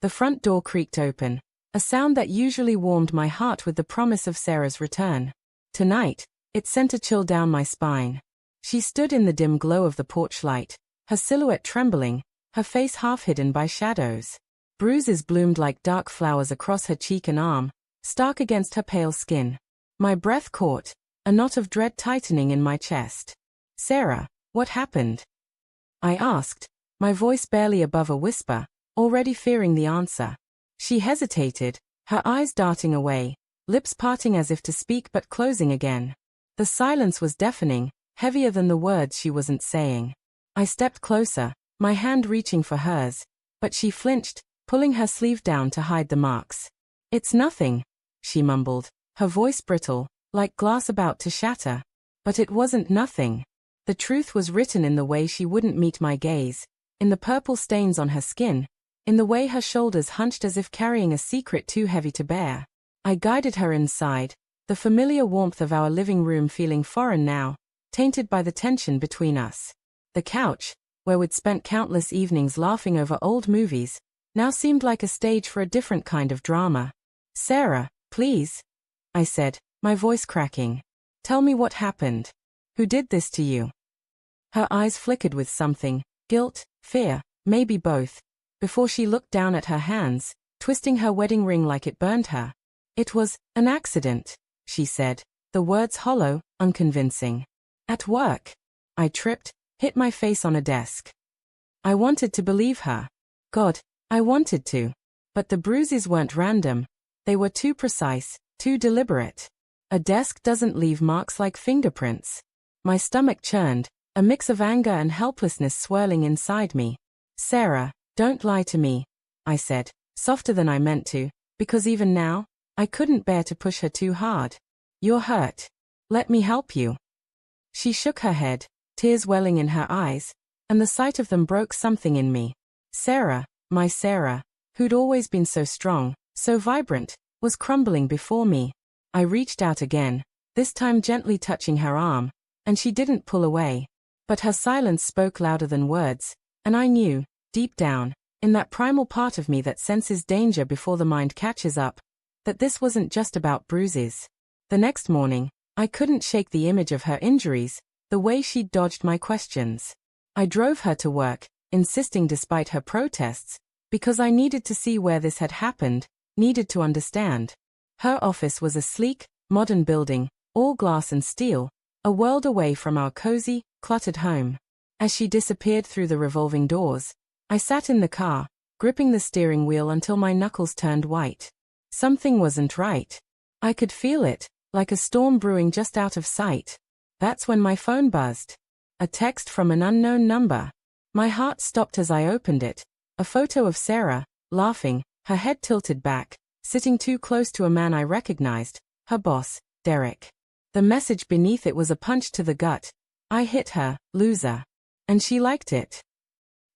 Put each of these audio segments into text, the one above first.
The front door creaked open, a sound that usually warmed my heart with the promise of Sarah's return. Tonight, it sent a chill down my spine. She stood in the dim glow of the porch light, her silhouette trembling, her face half hidden by shadows. Bruises bloomed like dark flowers across her cheek and arm, stark against her pale skin. My breath caught, a knot of dread tightening in my chest. "Sarah, what happened?" I asked, my voice barely above a whisper, already fearing the answer. She hesitated, her eyes darting away, lips parting as if to speak but closing again. The silence was deafening, heavier than the words she wasn't saying. I stepped closer, my hand reaching for hers, but she flinched, pulling her sleeve down to hide the marks. "It's nothing," she mumbled, her voice brittle, like glass about to shatter. But it wasn't nothing. The truth was written in the way she wouldn't meet my gaze, in the purple stains on her skin, in the way her shoulders hunched as if carrying a secret too heavy to bear. I guided her inside, the familiar warmth of our living room feeling foreign now, tainted by the tension between us. The couch, where we'd spent countless evenings laughing over old movies, now seemed like a stage for a different kind of drama. "Sarah, please," I said, my voice cracking. "Tell me what happened. Who did this to you?" Her eyes flickered with something, guilt, fear, maybe both, before she looked down at her hands, twisting her wedding ring like it burned her. "It was an accident," she said, the words hollow, unconvincing. "At work." I tripped, hit my face on a desk. I wanted to believe her. God, I wanted to. But the bruises weren't random. They were too precise, too deliberate. A desk doesn't leave marks like fingerprints. My stomach churned, a mix of anger and helplessness swirling inside me. "Sarah, don't lie to me," I said, softer than I meant to, because even now, I couldn't bear to push her too hard. "You're hurt. Let me help you." She shook her head, tears welling in her eyes, and the sight of them broke something in me. Sarah, my Sarah, who'd always been so strong, so vibrant, was crumbling before me. I reached out again, this time gently touching her arm, and she didn't pull away. But her silence spoke louder than words, and I knew, deep down, in that primal part of me that senses danger before the mind catches up, that this wasn't just about bruises. The next morning, I couldn't shake the image of her injuries, the way she'd dodged my questions. I drove her to work, insisting despite her protests, because I needed to see where this had happened, needed to understand. Her office was a sleek, modern building, all glass and steel, a world away from our cozy, cluttered home. As she disappeared through the revolving doors, I sat in the car, gripping the steering wheel until my knuckles turned white. Something wasn't right. I could feel it, like a storm brewing just out of sight. That's when my phone buzzed. A text from an unknown number. My heart stopped as I opened it. A photo of Sarah, laughing, her head tilted back, sitting too close to a man I recognized, her boss, Derek. The message beneath it was a punch to the gut. "I hit her, loser." And she liked it.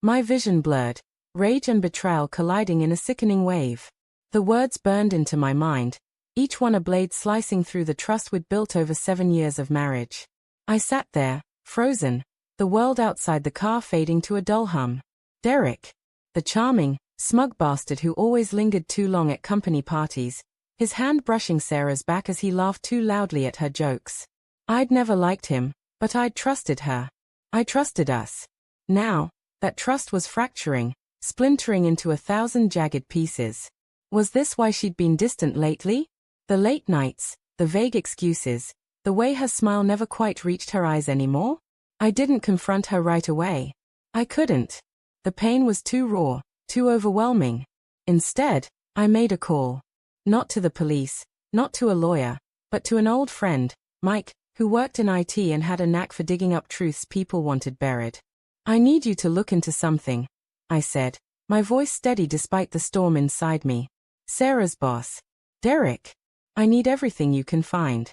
My vision blurred, rage and betrayal colliding in a sickening wave. The words burned into my mind, each one a blade slicing through the trust we'd built over 7 years of marriage. I sat there, frozen, the world outside the car fading to a dull hum. Derek, the charming, smug bastard who always lingered too long at company parties, his hand brushing Sarah's back as he laughed too loudly at her jokes. I'd never liked him, but I'd trusted her. I trusted us. Now, that trust was fracturing, splintering into 1,000 jagged pieces. Was this why she'd been distant lately? The late nights, the vague excuses, the way her smile never quite reached her eyes anymore? I didn't confront her right away. I couldn't. The pain was too raw, too overwhelming. Instead, I made a call. Not to the police, not to a lawyer, but to an old friend, Mike, who worked in IT and had a knack for digging up truths people wanted buried. "I need you to look into something," I said, my voice steady despite the storm inside me. "Sarah's boss, Derek. I need everything you can find."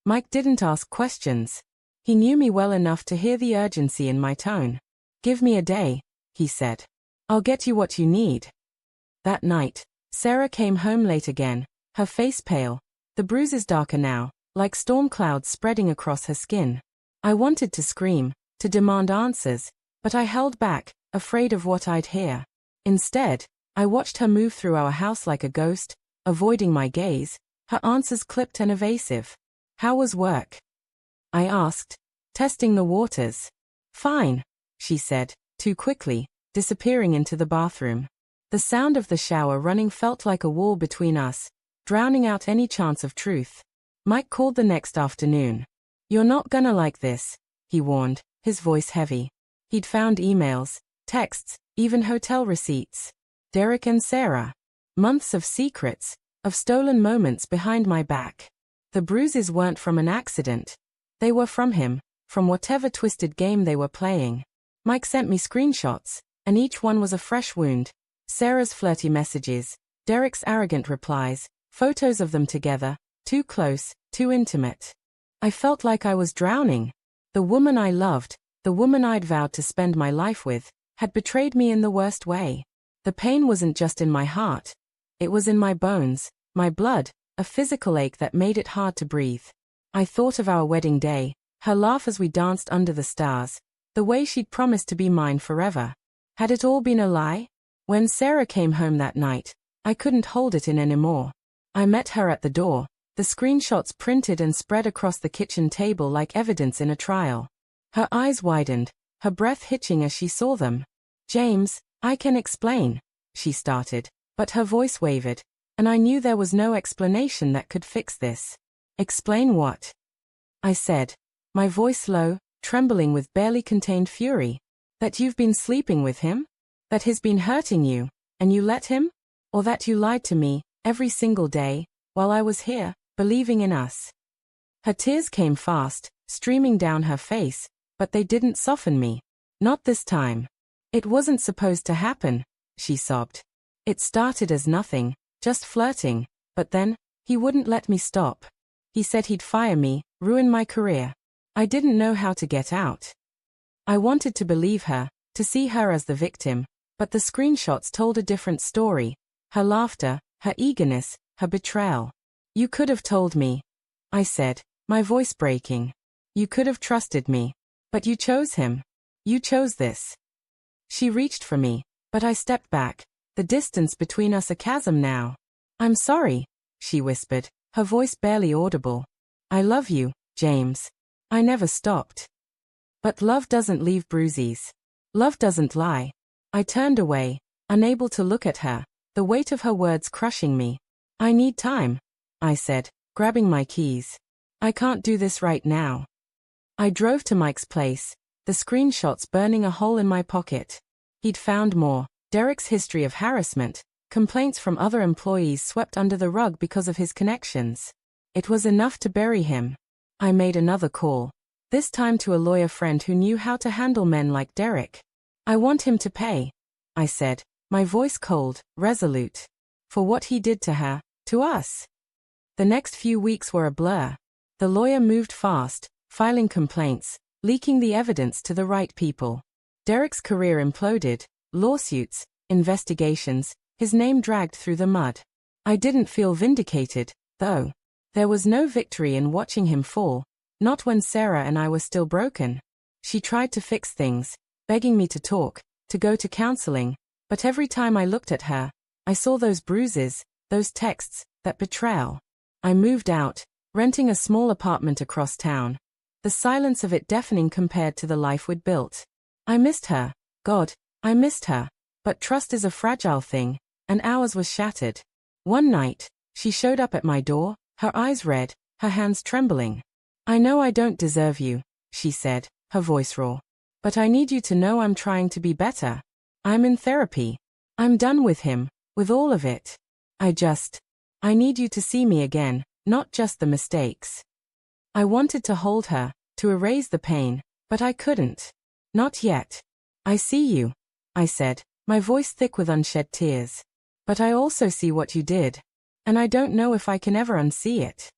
Mike didn't ask questions. He knew me well enough to hear the urgency in my tone. "Give me a day," he said. "I'll get you what you need." That night, Sarah came home late again, her face pale, the bruises darker now, like storm clouds spreading across her skin. I wanted to scream, to demand answers, but I held back, afraid of what I'd hear. Instead, I watched her move through our house like a ghost, avoiding my gaze, her answers clipped and evasive. How was work? I asked, testing the waters. Fine, she said, too quickly, disappearing into the bathroom. The sound of the shower running felt like a wall between us, drowning out any chance of truth. Mike called the next afternoon. You're not gonna like this, he warned, his voice heavy. He'd found emails, texts, even hotel receipts. Derek and Sarah. Months of secrets, of stolen moments behind my back. The bruises weren't from an accident. They were from him, from whatever twisted game they were playing. Mike sent me screenshots, and each one was a fresh wound. Sarah's flirty messages, Derek's arrogant replies, photos of them together, too close, too intimate. I felt like I was drowning. The woman I loved, the woman I'd vowed to spend my life with, had betrayed me in the worst way. The pain wasn't just in my heart. It was in my bones, my blood, a physical ache that made it hard to breathe. I thought of our wedding day, her laugh as we danced under the stars, the way she'd promised to be mine forever. Had it all been a lie? When Sarah came home that night, I couldn't hold it in anymore. I met her at the door, the screenshots printed and spread across the kitchen table like evidence in a trial. Her eyes widened, her breath hitching as she saw them. James, I can explain, she started, but her voice wavered, and I knew there was no explanation that could fix this. Explain what? I said, my voice low, trembling with barely contained fury. That you've been sleeping with him? That he's been hurting you, and you let him? Or that you lied to me, every single day, while I was here, believing in us? Her tears came fast, streaming down her face, but they didn't soften me. Not this time. It wasn't supposed to happen, she sobbed. It started as nothing, just flirting, but then, he wouldn't let me stop. He said he'd fire me, ruin my career. I didn't know how to get out. I wanted to believe her, to see her as the victim, but the screenshots told a different story. Her laughter, her eagerness, her betrayal. You could have told me, I said, my voice breaking. You could have trusted me. But you chose him. You chose this. She reached for me, but I stepped back, the distance between us a chasm now. I'm sorry, she whispered, her voice barely audible. I love you, James. I never stopped. But love doesn't leave bruises. Love doesn't lie. I turned away, unable to look at her, the weight of her words crushing me. I need time, I said, grabbing my keys. I can't do this right now. I drove to Mike's place, the screenshots burning a hole in my pocket. He'd found more, Derek's history of harassment, complaints from other employees swept under the rug because of his connections. It was enough to bury him. I made another call, this time to a lawyer friend who knew how to handle men like Derek. I want him to pay, I said, my voice cold, resolute. For what he did to her, to us. The next few weeks were a blur. The lawyer moved fast, filing complaints, leaking the evidence to the right people. Derek's career imploded, lawsuits, investigations, his name dragged through the mud. I didn't feel vindicated, though. There was no victory in watching him fall, not when Sarah and I were still broken. She tried to fix things, begging me to talk, to go to counseling, but every time I looked at her, I saw those bruises, those texts, that betrayal. I moved out, renting a small apartment across town, the silence of it deafening compared to the life we'd built. I missed her, God, I missed her, but trust is a fragile thing, and ours was shattered. One night, she showed up at my door, her eyes red, her hands trembling. I know I don't deserve you, she said, her voice raw. But I need you to know I'm trying to be better. I'm in therapy. I'm done with him, with all of it. I need you to see me again, not just the mistakes. I wanted to hold her, to erase the pain, but I couldn't. Not yet. I see you, I said, my voice thick with unshed tears. But I also see what you did. And I don't know if I can ever unsee it.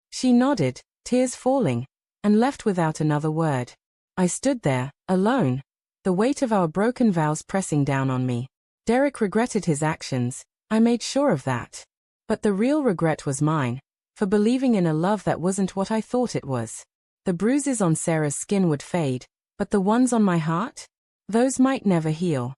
She nodded, tears falling, and left without another word. I stood there, alone, the weight of our broken vows pressing down on me. Derek regretted his actions, I made sure of that. But the real regret was mine, for believing in a love that wasn't what I thought it was. The bruises on Sarah's skin would fade, but the ones on my heart? Those might never heal.